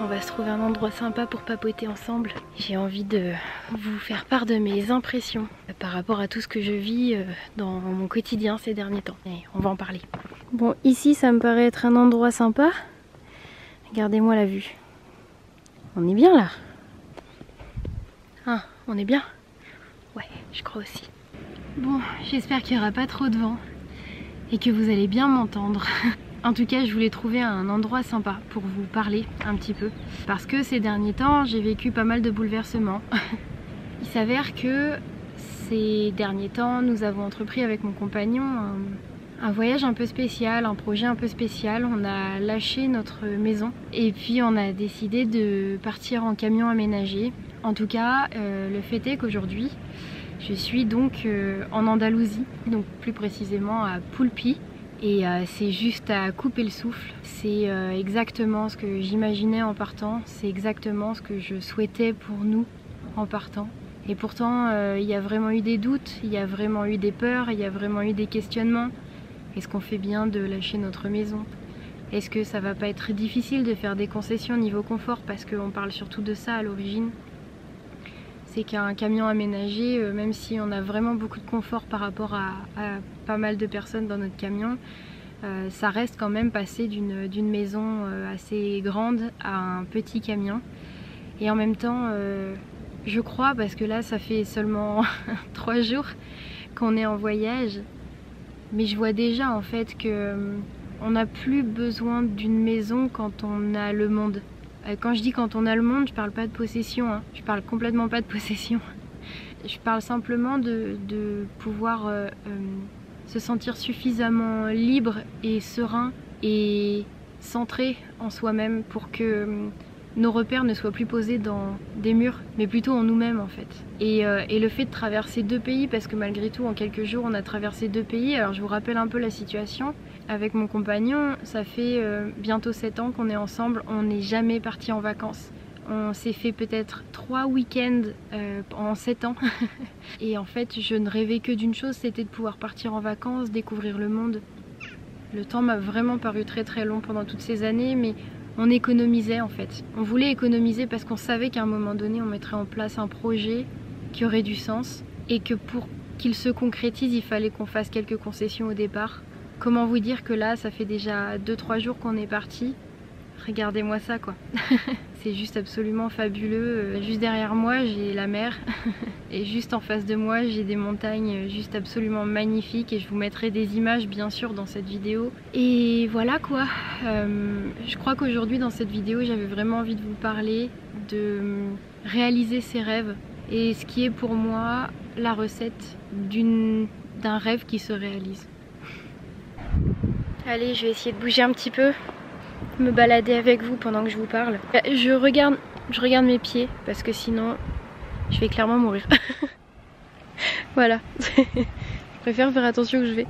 On va se trouver un endroit sympa pour papoter ensemble. J'ai envie de vous faire part de mes impressions par rapport à tout ce que je vis dans mon quotidien ces derniers temps. Et on va en parler. Bon, ici ça me paraît être un endroit sympa. Regardez-moi la vue. On est bien là. Ah, on est bien? Ouais, je crois aussi. Bon, j'espère qu'il n'y aura pas trop de vent et que vous allez bien m'entendre. En tout cas, je voulais trouver un endroit sympa pour vous parler un petit peu. Parce que ces derniers temps, j'ai vécu pas mal de bouleversements. Il s'avère que ces derniers temps, nous avons entrepris avec mon compagnon un voyage un peu spécial, un projet un peu spécial. On a lâché notre maison et puis on a décidé de partir en camion aménagé. En tout cas, le fait est qu'aujourd'hui, je suis donc en Andalousie, donc plus précisément à Poulpy. Et c'est juste à couper le souffle. C'est exactement ce que j'imaginais en partant. C'est exactement ce que je souhaitais pour nous en partant. Et pourtant, il y a vraiment eu des doutes, il y a vraiment eu des peurs, il y a vraiment eu des questionnements. Est-ce qu'on fait bien de lâcher notre maison? Est-ce que ça va pas être difficile de faire des concessions niveau confort? Parce qu'on parle surtout de ça à l'origine. C'est qu'un camion aménagé, même si on a vraiment beaucoup de confort par rapport à pas mal de personnes dans notre camion, ça reste quand même passer d'une maison assez grande à un petit camion. Et en même temps, je crois, parce que là ça fait seulement 3 jours qu'on est en voyage, mais je vois déjà en fait que on n'a plus besoin d'une maison quand on a le monde. Quand je dis quand on a le monde, je parle pas de possession, hein. Je parle complètement pas de possession. Je parle simplement de pouvoir se sentir suffisamment libre et serein et centré en soi-même pour que nos repères ne soient plus posés dans des murs, mais plutôt en nous-mêmes en fait. Et le fait de traverser 2 pays, parce que malgré tout en quelques jours on a traversé 2 pays, alors je vous rappelle un peu la situation. Avec mon compagnon, ça fait bientôt 7 ans qu'on est ensemble, on n'est jamais parti en vacances. On s'est fait peut-être 3 week-ends en 7 ans. Et en fait, je ne rêvais que d'une chose, c'était de pouvoir partir en vacances, découvrir le monde. Le temps m'a vraiment paru très très long pendant toutes ces années, mais on économisait en fait. On voulait économiser parce qu'on savait qu'à un moment donné, on mettrait en place un projet qui aurait du sens et que pour qu'il se concrétise, il fallait qu'on fasse quelques concessions au départ. Comment vous dire que là, ça fait déjà 2-3 jours qu'on est parti. Regardez-moi ça quoi. C'est juste absolument fabuleux. Juste derrière moi, j'ai la mer. Et juste en face de moi, j'ai des montagnes juste absolument magnifiques. Et je vous mettrai des images bien sûr dans cette vidéo. Et voilà quoi. Je crois qu'aujourd'hui dans cette vidéo, j'avais vraiment envie de vous parler de réaliser ses rêves. Et ce qui est pour moi la recette d'un rêve qui se réalise. Allez, je vais essayer de bouger un petit peu, me balader avec vous pendant que je vous parle. Je regarde mes pieds parce que sinon je vais clairement mourir. Voilà, je préfère faire attention où je vais.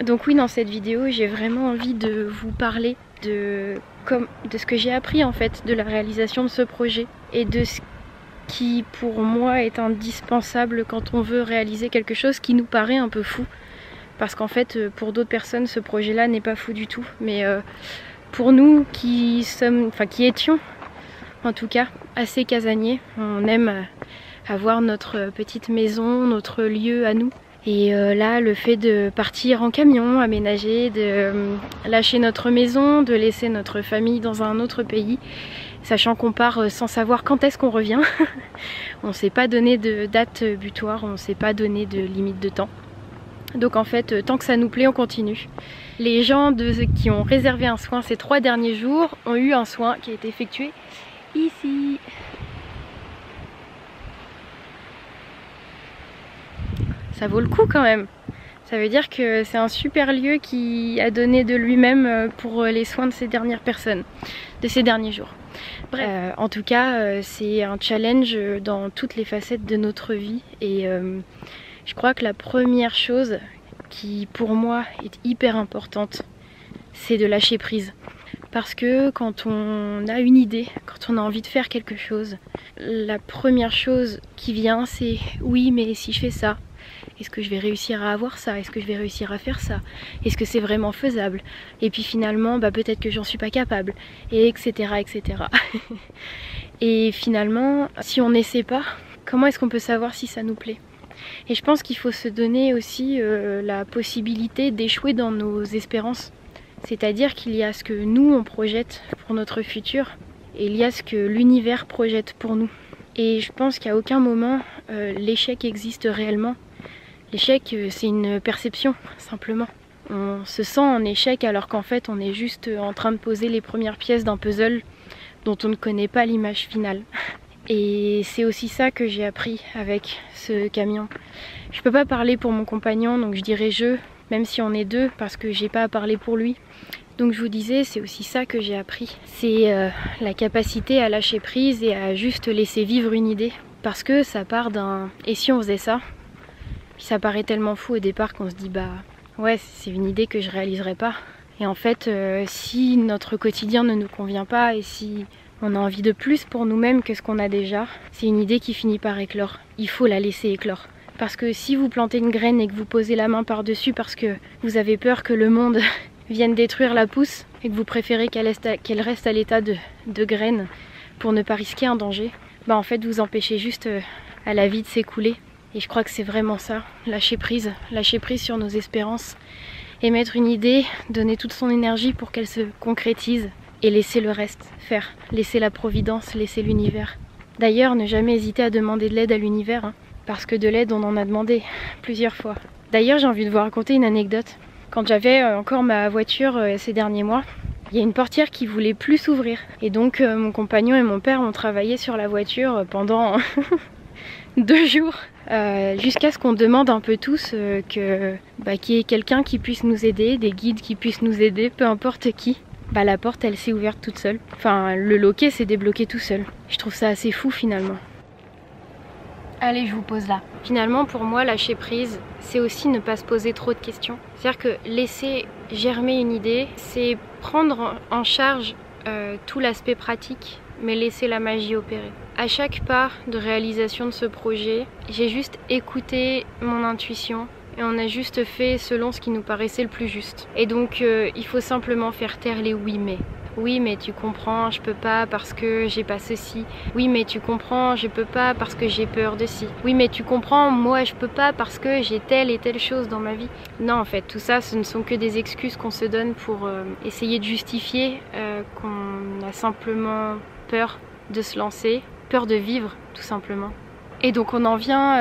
Donc oui, dans cette vidéo, j'ai vraiment envie de vous parler de ce que j'ai appris en fait de la réalisation de ce projet et de ce qui pour moi est indispensable quand on veut réaliser quelque chose qui nous paraît un peu fou. Parce qu'en fait, pour d'autres personnes, ce projet-là n'est pas fou du tout. Mais pour nous qui étions, en tout cas, assez casaniers, on aime avoir notre petite maison, notre lieu à nous. Et là, le fait de partir en camion, aménager, de lâcher notre maison, de laisser notre famille dans un autre pays, sachant qu'on part sans savoir quand est-ce qu'on revient. On ne s'est pas donné de date butoir, on ne s'est pas donné de limite de temps. Donc en fait, tant que ça nous plaît, on continue. Les gens qui ont réservé un soin ces 3 derniers jours ont eu un soin qui a été effectué ici. Ça vaut le coup quand même. Ça veut dire que c'est un super lieu qui a donné de lui-même pour les soins de ces dernières personnes, de ces derniers jours. Bref, en tout cas, c'est un challenge dans toutes les facettes de notre vie et je crois que la première chose qui pour moi est hyper importante, c'est de lâcher prise. Parce que quand on a une idée, quand on a envie de faire quelque chose, la première chose qui vient c'est oui mais si je fais ça, est-ce que je vais réussir à avoir ça? Est-ce que je vais réussir à faire ça? Est-ce que c'est vraiment faisable? Et puis finalement peut-être que j'en suis pas capable, et etc. etc. Et finalement si on n'essaie pas, comment est-ce qu'on peut savoir si ça nous plaît? Et je pense qu'il faut se donner aussi la possibilité d'échouer dans nos espérances. C'est-à-dire qu'il y a ce que nous on projette pour notre futur et il y a ce que l'univers projette pour nous. Et je pense qu'à aucun moment l'échec existe réellement. L'échec c'est une perception simplement. On se sent en échec alors qu'en fait on est juste en train de poser les premières pièces d'un puzzle dont on ne connaît pas l'image finale. Et c'est aussi ça que j'ai appris avec ce camion. Je peux pas parler pour mon compagnon donc je dirais je, même si on est deux parce que j'ai pas à parler pour lui. Donc je vous disais, c'est aussi ça que j'ai appris. C'est la capacité à lâcher prise et à juste laisser vivre une idée. Parce que ça part d'un « et si on faisait ça ?» Puis ça paraît tellement fou au départ qu'on se dit bah ouais c'est une idée que je réaliserai pas. Et en fait si notre quotidien ne nous convient pas et si on a envie de plus pour nous-mêmes que ce qu'on a déjà, c'est une idée qui finit par éclore. Il faut la laisser éclore. Parce que si vous plantez une graine et que vous posez la main par-dessus parce que vous avez peur que le monde vienne détruire la pousse et que vous préférez qu'elle reste à l'état de graine pour ne pas risquer un danger, bah en fait vous empêchez juste à la vie de s'écouler. Et je crois que c'est vraiment ça, lâcher prise sur nos espérances et mettre une idée, donner toute son énergie pour qu'elle se concrétise et laisser le reste faire, laisser la providence, laisser l'univers. D'ailleurs, ne jamais hésiter à demander de l'aide à l'univers, parce que de l'aide on en a demandé plusieurs fois. D'ailleurs, j'ai envie de vous raconter une anecdote. Quand j'avais encore ma voiture ces derniers mois, il y a une portière qui voulait plus s'ouvrir. Et donc mon compagnon et mon père ont travaillé sur la voiture pendant 2 jours. Jusqu'à ce qu'on demande un peu tous qu'il y ait quelqu'un qui puisse nous aider, des guides qui puissent nous aider, peu importe qui. La porte elle s'est ouverte toute seule. Enfin le loquet s'est débloqué tout seul. Je trouve ça assez fou finalement. Allez, je vous pose là. Finalement pour moi lâcher prise c'est aussi ne pas se poser trop de questions. C'est-à-dire que laisser germer une idée c'est prendre en charge tout l'aspect pratique mais laisser la magie opérer. À chaque pas de réalisation de ce projet, j'ai juste écouté mon intuition et on a juste fait selon ce qui nous paraissait le plus juste. Et donc il faut simplement faire taire les oui mais. Oui mais tu comprends, je peux pas parce que j'ai pas ceci. Oui mais tu comprends, je peux pas parce que j'ai peur de ci. Oui mais tu comprends, moi je peux pas parce que j'ai telle et telle chose dans ma vie. Non en fait tout ça ce ne sont que des excuses qu'on se donne pour essayer de justifier qu'on a simplement peur de se lancer, peur de vivre tout simplement. Et donc on en vient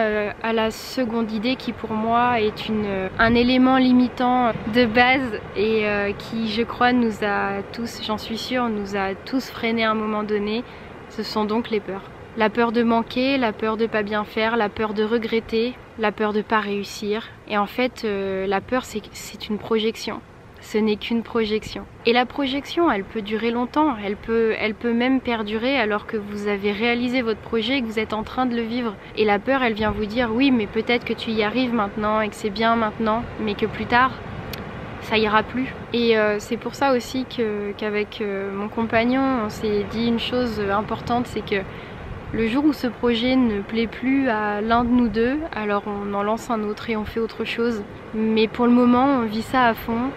à la seconde idée qui pour moi est un élément limitant de base et qui je crois nous a tous, j'en suis sûre, nous a tous freinés à un moment donné. Ce sont donc les peurs. La peur de manquer, la peur de pas bien faire, la peur de regretter, la peur de pas réussir. Et en fait la peur c'est une projection. Ce n'est qu'une projection. Et la projection, elle peut durer longtemps, elle peut même perdurer alors que vous avez réalisé votre projet et que vous êtes en train de le vivre. Et la peur, elle vient vous dire oui, mais peut-être que tu y arrives maintenant et que c'est bien maintenant, mais que plus tard, ça ira plus. Et c'est pour ça aussi qu'avec mon compagnon, on s'est dit une chose importante, c'est que le jour où ce projet ne plaît plus à l'un de nous deux, alors on en lance un autre et on fait autre chose. Mais pour le moment, on vit ça à fond.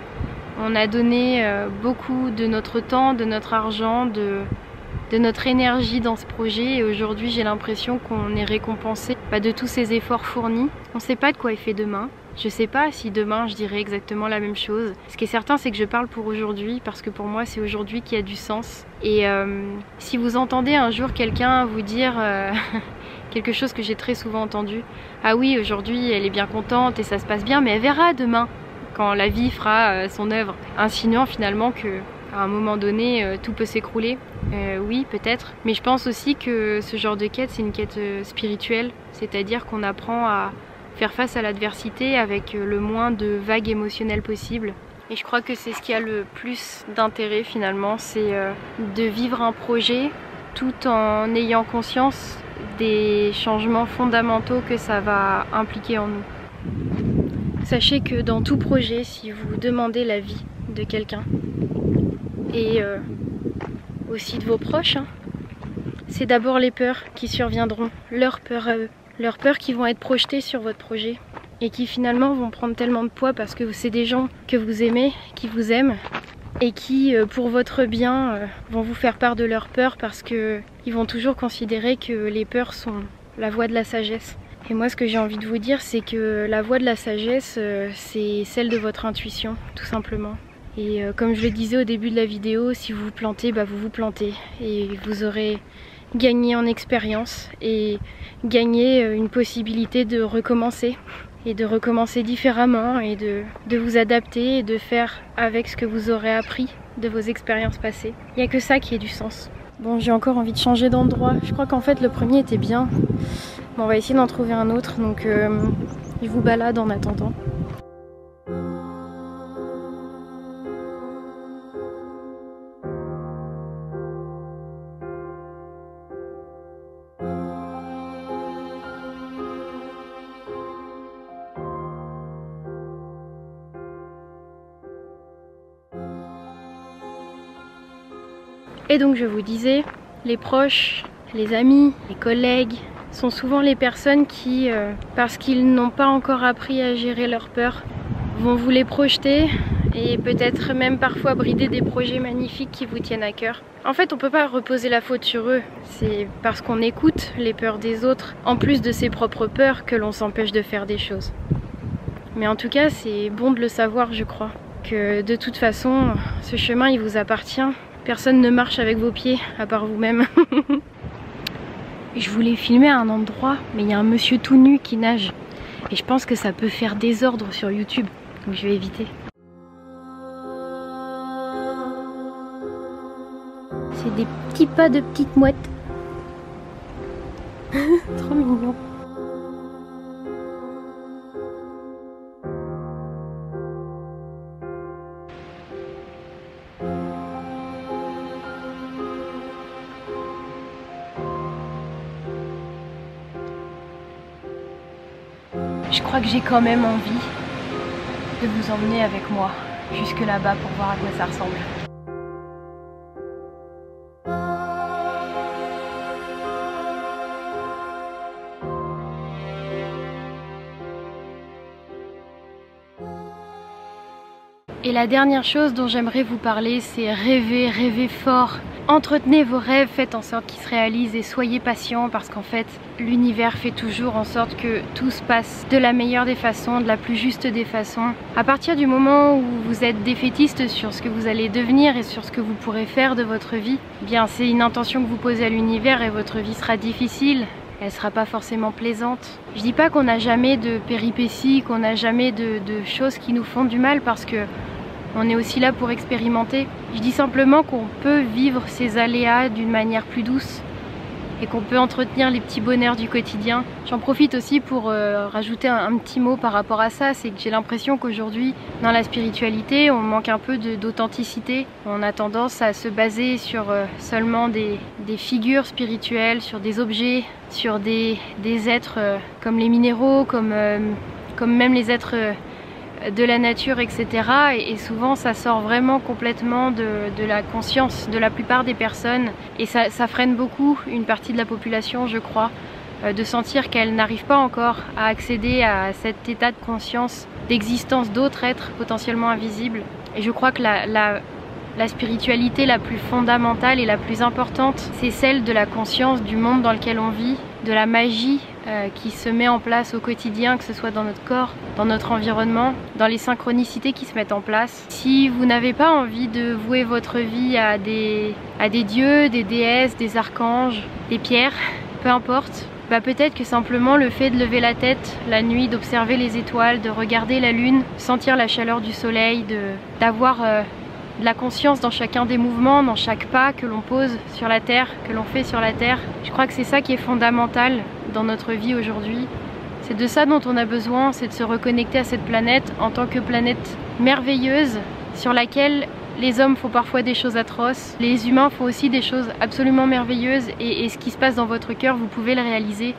On a donné beaucoup de notre temps, de notre argent, de notre énergie dans ce projet et aujourd'hui j'ai l'impression qu'on est récompensé de tous ces efforts fournis. On ne sait pas de quoi il fait demain. Je ne sais pas si demain je dirai exactement la même chose. Ce qui est certain c'est que je parle pour aujourd'hui parce que pour moi c'est aujourd'hui qui a du sens. Et si vous entendez un jour quelqu'un vous dire quelque chose que j'ai très souvent entendu, ah oui aujourd'hui elle est bien contente et ça se passe bien mais elle verra demain quand la vie fera son œuvre, insinuant finalement que à un moment donné tout peut s'écrouler. Oui peut-être, mais je pense aussi que ce genre de quête c'est une quête spirituelle, c'est-à-dire qu'on apprend à faire face à l'adversité avec le moins de vagues émotionnelles possible. Et je crois que c'est ce qui a le plus d'intérêt finalement, c'est de vivre un projet tout en ayant conscience des changements fondamentaux que ça va impliquer en nous. Sachez que dans tout projet, si vous demandez l'avis de quelqu'un, et aussi de vos proches, hein. C'est d'abord les peurs qui surviendront, leurs peurs à eux, leurs peurs qui vont être projetées sur votre projet et qui finalement vont prendre tellement de poids parce que c'est des gens que vous aimez, qui vous aiment et qui pour votre bien vont vous faire part de leurs peurs parce qu'ils vont toujours considérer que les peurs sont la voie de la sagesse. Et moi ce que j'ai envie de vous dire, c'est que la voie de la sagesse c'est celle de votre intuition tout simplement. Et comme je le disais au début de la vidéo, si vous vous plantez, bah vous vous plantez et vous aurez gagné en expérience et gagné une possibilité de recommencer et de recommencer différemment et de vous adapter et de faire avec ce que vous aurez appris de vos expériences passées. Il n'y a que ça qui ait du sens. Bon, j'ai encore envie de changer d'endroit. Je crois qu'en fait le premier était bien. Bon, on va essayer d'en trouver un autre, donc je vous balade en attendant. Et donc je vous disais, les proches, les amis, les collègues sont souvent les personnes qui, parce qu'ils n'ont pas encore appris à gérer leurs peurs, vont vous les projeter et peut-être même parfois brider des projets magnifiques qui vous tiennent à cœur. En fait, on peut pas reposer la faute sur eux, c'est parce qu'on écoute les peurs des autres, en plus de ses propres peurs, que l'on s'empêche de faire des choses. Mais en tout cas, c'est bon de le savoir, je crois, que de toute façon, ce chemin il vous appartient. Personne ne marche avec vos pieds, à part vous-même. Je voulais filmer à un endroit, mais il y a un monsieur tout nu qui nage. Et je pense que ça peut faire désordre sur YouTube, donc je vais éviter. C'est des petits pas de petites mouettes. Trop mignon. Je crois que j'ai quand même envie de vous emmener avec moi jusque là-bas pour voir à quoi ça ressemble. Et la dernière chose dont j'aimerais vous parler, c'est rêver, rêver fort. Entretenez vos rêves, faites en sorte qu'ils se réalisent et soyez patients parce qu'en fait, l'univers fait toujours en sorte que tout se passe de la meilleure des façons, de la plus juste des façons. À partir du moment où vous êtes défaitiste sur ce que vous allez devenir et sur ce que vous pourrez faire de votre vie, eh bien c'est une intention que vous posez à l'univers et votre vie sera difficile. Elle sera pas forcément plaisante. Je dis pas qu'on n'a jamais de péripéties, qu'on n'a jamais de choses qui nous font du mal parce que on est aussi là pour expérimenter. Je dis simplement qu'on peut vivre ces aléas d'une manière plus douce et qu'on peut entretenir les petits bonheurs du quotidien. J'en profite aussi pour rajouter un petit mot par rapport à ça, c'est que j'ai l'impression qu'aujourd'hui, dans la spiritualité, on manque un peu d'authenticité. On a tendance à se baser sur seulement des figures spirituelles, sur des objets, sur des êtres comme les minéraux, comme même les êtres de la nature, etc. Et souvent ça sort vraiment complètement de la conscience de la plupart des personnes et ça freine beaucoup une partie de la population, je crois, de sentir qu'elle n'arrive pas encore à accéder à cet état de conscience d'existence d'autres êtres potentiellement invisibles. Et je crois que la spiritualité la plus fondamentale et la plus importante, c'est celle de la conscience du monde dans lequel on vit, de la magie qui se met en place au quotidien, que ce soit dans notre corps, dans notre environnement, dans les synchronicités qui se mettent en place. Si vous n'avez pas envie de vouer votre vie à des dieux, des déesses, des archanges, des pierres, peu importe, bah peut-être que simplement le fait de lever la tête la nuit, d'observer les étoiles, de regarder la lune, sentir la chaleur du soleil, d'avoir de la conscience dans chacun des mouvements, dans chaque pas que l'on pose sur la terre, que l'on fait sur la terre. Je crois que c'est ça qui est fondamental dans notre vie aujourd'hui. C'est de ça dont on a besoin, c'est de se reconnecter à cette planète en tant que planète merveilleuse sur laquelle les hommes font parfois des choses atroces, les humains font aussi des choses absolument merveilleuses et ce qui se passe dans votre cœur, vous pouvez le réaliser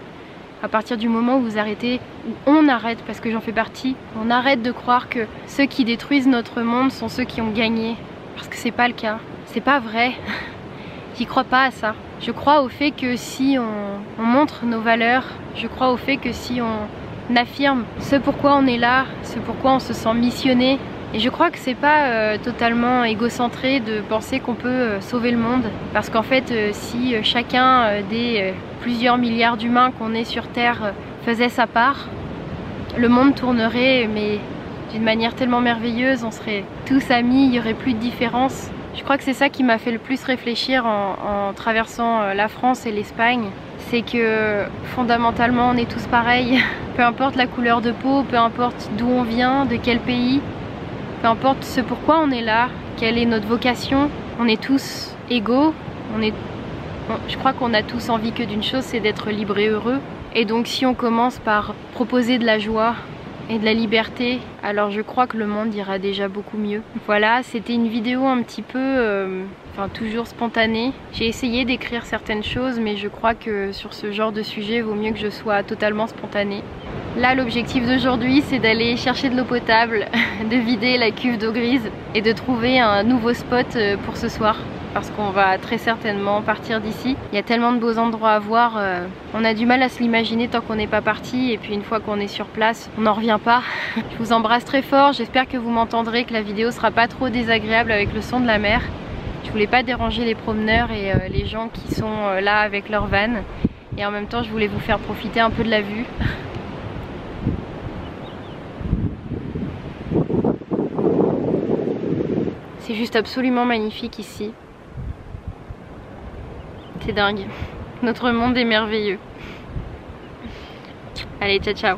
à partir du moment où vous arrêtez, où on arrête, parce que j'en fais partie, on arrête de croire que ceux qui détruisent notre monde sont ceux qui ont gagné, parce que c'est pas le cas. c'est pas vrai. J'y crois pas à ça. Je crois au fait que si on montre nos valeurs, je crois au fait que si on affirme ce pourquoi on est là, ce pourquoi on se sent missionné. Et je crois que c'est pas totalement égocentré de penser qu'on peut sauver le monde. Parce qu'en fait, si chacun des plusieurs milliards d'humains qu'on est sur Terre faisait sa part, le monde tournerait, mais d'une manière tellement merveilleuse, on serait tous amis, il n'y aurait plus de différence. Je crois que c'est ça qui m'a fait le plus réfléchir en traversant la France et l'Espagne. C'est que fondamentalement on est tous pareils, peu importe la couleur de peau, peu importe d'où on vient, de quel pays, peu importe ce pourquoi on est là, quelle est notre vocation, on est tous égaux, je crois qu'on a tous envie que d'une chose, c'est d'être libre et heureux. Et donc si on commence par proposer de la joie et de la liberté, alors je crois que le monde ira déjà beaucoup mieux. Voilà, c'était une vidéo un petit peu, toujours spontanée. J'ai essayé d'écrire certaines choses, mais je crois que sur ce genre de sujet, il vaut mieux que je sois totalement spontanée. Là, l'objectif d'aujourd'hui, c'est d'aller chercher de l'eau potable, de vider la cuve d'eau grise et de trouver un nouveau spot pour ce soir. Parce qu'on va très certainement partir d'ici. Il y a tellement de beaux endroits à voir, on a du mal à se l'imaginer tant qu'on n'est pas parti, et puis une fois qu'on est sur place, on n'en revient pas. Je vous embrasse très fort, j'espère que vous m'entendrez, que la vidéo sera pas trop désagréable avec le son de la mer. Je voulais pas déranger les promeneurs et les gens qui sont là avec leur van, et en même temps je voulais vous faire profiter un peu de la vue. C'est juste absolument magnifique ici. C'est dingue. Notre monde est merveilleux. Allez, ciao ciao.